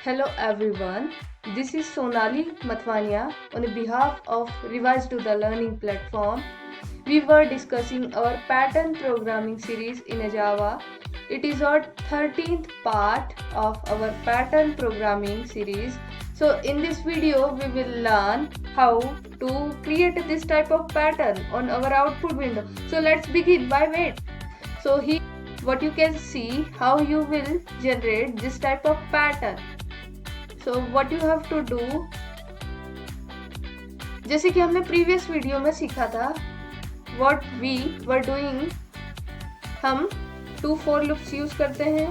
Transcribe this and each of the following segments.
Hello everyone, this is Sonali Mathwania on behalf of Revise to the Learning platform. We were discussing our pattern programming series in Java. It is our 13th part of our pattern programming series. So in this video we will learn how to create this type of pattern on our output window. So let's begin. Why wait? So here what you can see how you will generate this type of pattern. So what you have to do, जैसे कि हमने previous video में सीखा था, what we were doing, हम 2 for loops use करते हैं,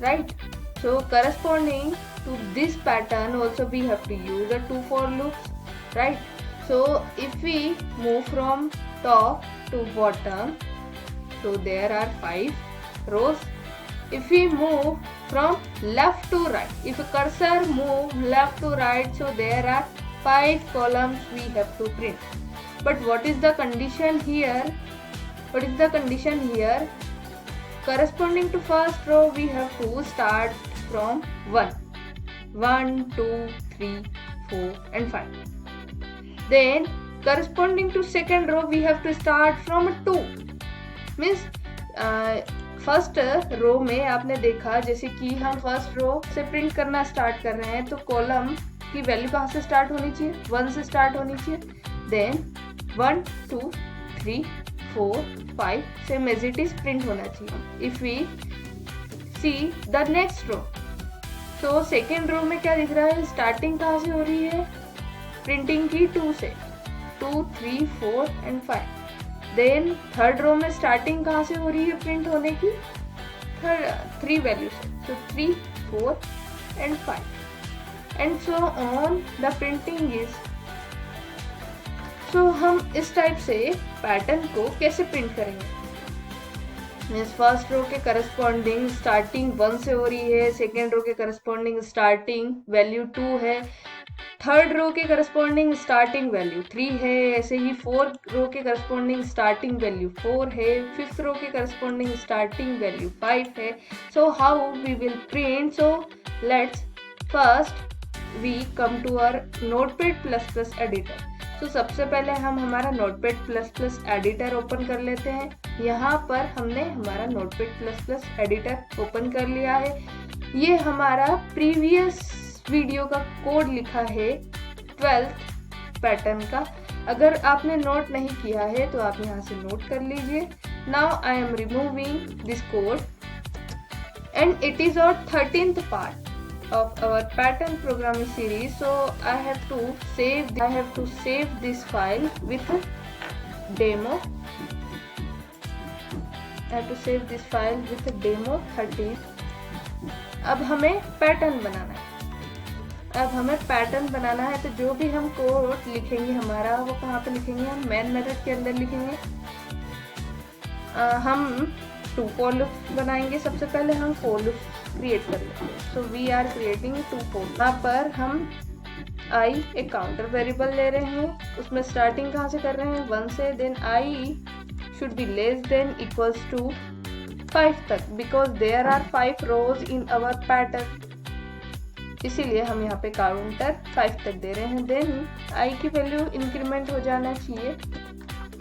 right? So corresponding to this pattern also we have to use a 2 for loops, right? So if we move from top to bottom, so there are 5 rows. If we move from left to right, if a cursor move left to right, so there are 5 columns we have to print. But what is the condition here? What is the condition here? Corresponding to first row, we have to start from 1. 1, 2, 3, 4 and 5. Then corresponding to second row, we have to start from 2. Means first row में आपने देखा जैसे कि हम first row से print करना start कर रहे हैं तो कॉलम की वैल्यू कहाँ से स्टार्ट होनी चाहिए? 1 से स्टार्ट होनी चाहिए. Then 1, 2, 3, 4, 5 same as it is print होना चाहिए. If we see the next row, तो सेकेंड रो में क्या दिख रहा है? स्टार्टिंग कहाँ से हो रही है? प्रिंटिंग की 2 से. 2, 3, 4 एंड 5. देन थर्ड रो में स्टार्टिंग कहाँ से हो रही है प्रिंट होने की? 3 वैल्यू से. So 3, 4 and 5 and so on the printing is. सो हम इस टाइप से पैटर्न को कैसे प्रिंट करेंगे? मीन्स फर्स्ट रो के करस्पॉन्डिंग स्टार्टिंग 1 से हो रही है, सेकेंड रो के करस्पॉन्डिंग स्टार्टिंग वैल्यू 2 है, थर्ड रो के करस्पॉन्डिंग स्टार्टिंग वैल्यू 3 है, ऐसे ही फोर्थ रो के करस्पॉन्डिंग स्टार्टिंग वैल्यू 4 है, फिफ्थ रो के करस्पॉन्डिंग स्टार्टिंग वैल्यू 5 है. So how we will print? So let's first we come to our Notepad++ editor. तो सबसे पहले हम हमारा Notepad++ एडिटर ओपन कर लेते हैं. यहाँ पर हमने हमारा Notepad++ एडिटर ओपन कर लिया है. ये हमारा प्रीवियस वीडियो का कोड लिखा है 12th पैटर्न का. अगर आपने नोट नहीं किया है तो आप यहाँ से नोट कर लीजिए. Now I am removing this code and it is our 13th part of our pattern programming series. So I have to save this file with demo. I have to save this file with demo 13. अब हमें pattern बनाना है. तो जो भी हम code लिखेंगे हमारा वो कहाँ पे लिखेंगे? हम मेन मेथड के अंदर लिखेंगे. हम 2 for loops बनाएंगे. सबसे पहले हम for loops क्रिएट कर लेते हैं. So we are creating 2 for. यहाँ पर हम i एक काउंटर वेरिएबल ले रहे हैं. उसमें स्टार्टिंग कहाँ से कर रहे हैं? 1 से. Then i should be less than equals to 5 तक, because there are 5 rows in our pattern. इसीलिए हम यहाँ पे काउंटर 5 तक दे रहे हैं. देन i की वैल्यू इंक्रीमेंट हो जाना चाहिए.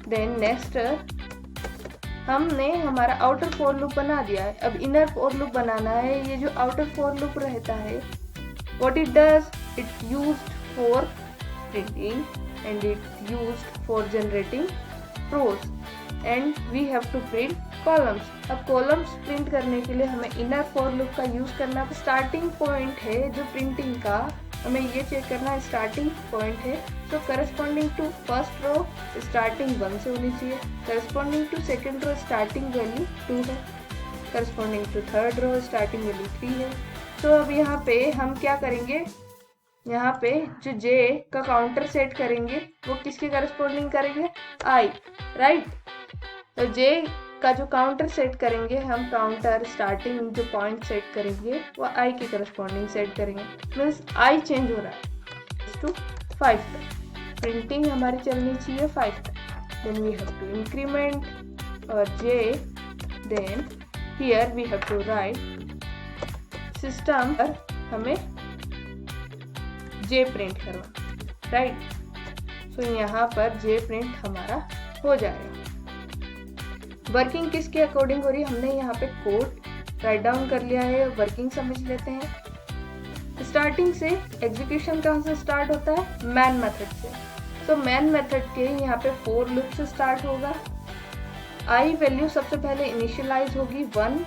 देन नेक्स्ट हमने हमारा आउटर फॉर लूप बना दिया है. अब इनर फॉर लूप बनाना है. ये जो आउटर फॉर लूप रहता है, what it does, it used for printing and it used for generating rows and we have to print columns. अब कॉलम्स प्रिंट करने के लिए हमें इनर फॉर लूप का यूज करना है. स्टार्टिंग पॉइंट है जो प्रिंटिंग का, हमें ये चेक करना है स्टार्टिंग पॉइंट है. तो corresponding to first row starting 1 से होनी चाहिए. Corresponding to second row starting value 2 है. Corresponding to third row starting value 3 है. तो अब यहाँ पे हम क्या करेंगे? यहाँ पे जो j का काउंटर सेट करेंगे वो किसके करस्पॉन्डिंग करेंगे? i, right. तो j का जो काउंटर सेट करेंगे हम, काउंटर स्टार्टिंग जो पॉइंट सेट करेंगे वो i के करस्पॉन्डिंग सेट करेंगे. मीन्स i चेंज हो रहा है टू 5 तक. प्रिंटिंग हमारी चलनी चाहिए 5 तक. Then we have to increment और j. Then here we have to write system पर हमें जे प्रिंट करवा, राइट। सो यहाँ पर जे प्रिंट हमारा हो जाएगा। वर्किंग किसके अकॉर्डिंग हो रही है, हमने यहाँ पे कोड राइट डाउन कर लिया है, वर्किंग समझ लेते हैं। स्टार्टिंग से एग्जीक्यूशन कहाँ से स्टार्ट होता है, मैन मेथड से। तो मैन मेथड के यहाँ पे फॉर लूप से स्टार्ट होगा। आई वैल्यू सबसे पहले इनिशियलाइज होगी 1,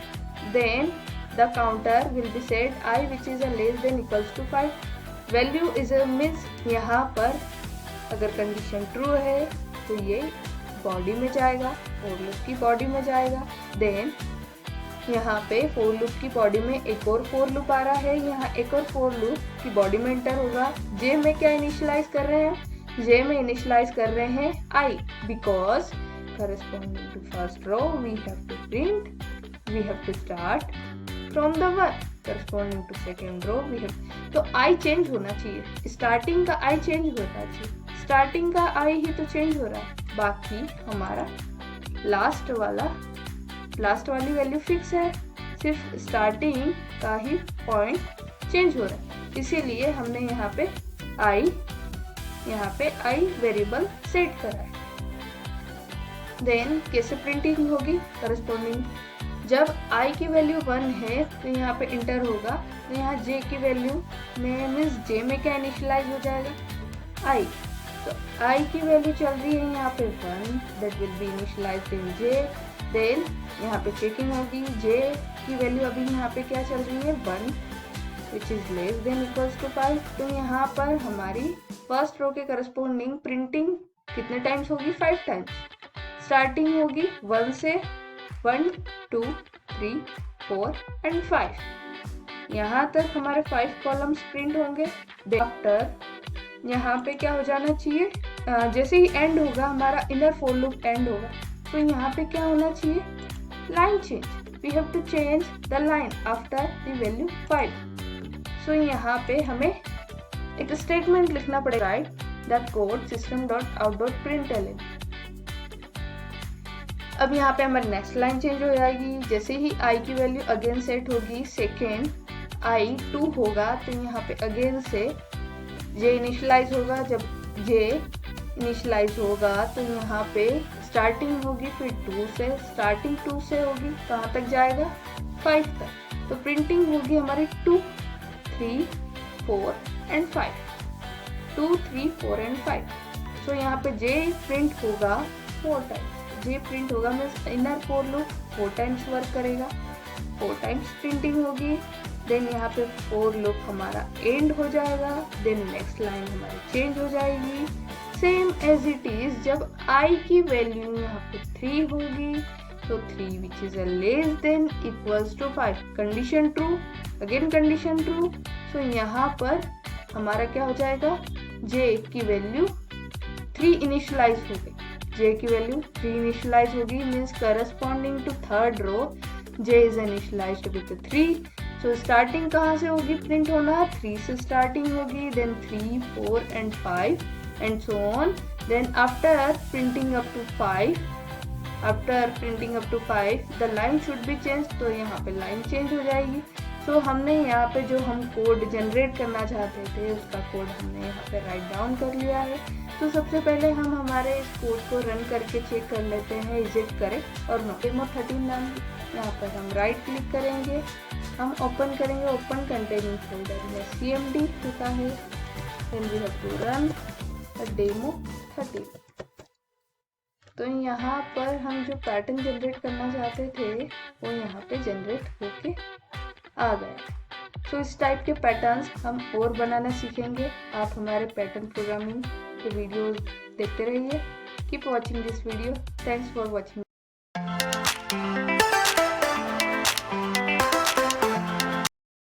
then the counter will be set I which is less than equals to 5। Value is means यहाँ पर अगर कंडीशन ट्रू है तो ये बॉडी में जाएगा, फॉर लूप की बॉडी में जाएगा। देन यहाँ पे फॉर लूप की बॉडी में एक और फॉर लूप आ रहा है, यहाँ एक और फॉर लूप की बॉडी में एंटर होगा। जे में क्या इनिशियलाइज कर रहे हैं, जे में इनिशियलाइज कर रहे हैं आई, because corresponding to first row we have to print, we have to start from the 1, corresponding to second row we have, तो आई चेंज होना चाहिए, स्टार्टिंग का आई चेंज होना चाहिए, स्टार्टिंग का आई ही तो चेंज हो रहा है, बाकी हमारा लास्ट वाली वैल्यू फिक्स है, सिर्फ स्टार्टिंग का ही पॉइंट चेंज हो रहा है, इसीलिए हमने यहाँ पे आई वेरिएबल सेट करा है। देन कैसे प्रिंटिंग होगी, करस्पॉन्डिंग जब आई की वैल्यू 1 है तो यहाँ पे इंटर होगा, तो यहाँ जे की वैल्यू में मीन्स जे में क्या इनिशियलाइज हो जाएगा आई, तो आई की वैल्यू चल रही है यहाँ पे 1, that will be initialized in J. Then यहाँ पे चेकिंग होगी, जे की वैल्यू अभी यहाँ पे क्या चल रही है 1 which is less than equals to 5, तो यहाँ पर हमारी फर्स्ट रो के करस्पॉन्डिंग प्रिंटिंग कितने टाइम्स होगी, 5 टाइम्स। स्टार्टिंग होगी 1 से, 1 2 3 4 एंड 5, यहाँ तक हमारे 5 कॉलम्स प्रिंट होंगे। आफ्टर यहाँ पे क्या हो जाना चाहिए, जैसे ही एंड होगा हमारा इनर फॉर लूप एंड होगा, तो यहाँ पे क्या होना चाहिए, line change, we have to change the line after the value 5। So यहाँ पे हमें एक स्टेटमेंट लिखना पड़ेगा, write the code system dot out dot println. अब यहाँ पे हमारी नेक्स्ट लाइन चेंज हो जाएगी, जैसे ही आई की वैल्यू अगेन सेट होगी, सेकेंड आई 2 होगा तो यहाँ पे अगेन से जे इनिशियलाइज होगा, जब जे इनिशियलाइज होगा तो यहाँ पे स्टार्टिंग होगी फिर 2 से, स्टार्टिंग 2 से होगी कहाँ तक जाएगा 5 तक, तो प्रिंटिंग होगी हमारी 2 3 4 एंड 5, 2 3 4 एंड 5। सो यहाँ पे जे प्रिंट होगा 4 टाइम्स, जे प्रिंट होगा means inner for loop 4 times work करेगा, 4 टाइम्स प्रिंटिंग होगी। देन यहाँ पे फॉर लूप हमारा एंड हो जाएगा, देन नेक्स्ट लाइन हमारी चेंज हो जाएगी सेम एज इट इज। जब आई की वैल्यू यहाँ पे 3 होगी तो 3 which is less than equals to 5, condition true, again condition true. So यहाँ पर हमारा क्या हो जाएगा, जे की वैल्यू 3 इनिशियलाइज हो गई, जे की वैल्यू 3 इनिशियलाइज होगी means corresponding to third row J is initialized with 3। So starting कहाँ से होगी प्रिंट होना, 3 से स्टार्टिंग होगी, then 3 4 and 5 and so on. Then after printing up to 5, after printing up to 5 the line should be change, तो यहाँ पे line change हो जाएगी। सो हमने यहाँ पे जो हम कोड जनरेट करना चाहते थे उसका कोड हमने यहाँ पे राइट डाउन कर लिया है। तो सबसे पहले हम हमारे इस कोड को रन करके चेक कर लेते हैं इज इट करेक्ट और नो। डेमो 13 नाम, यहाँ पर हम राइट क्लिक करेंगे, हम ओपन करेंगे, ओपन कंटेनिंग फोल्डर में cmd लिखा है, then we have to run demo 13। तो यहाँ पर हम जो पैटर्न जनरेट करना चाहते थे वो यहाँ पे जनरेट होके आ गया। तो इस टाइप के पैटर्न्स हम और बनाना सीखेंगे। आप हमारे पैटर्न प्रोग्रामिंग के वीडियो देखते रहिए। Keep watching this video. Thanks for watching.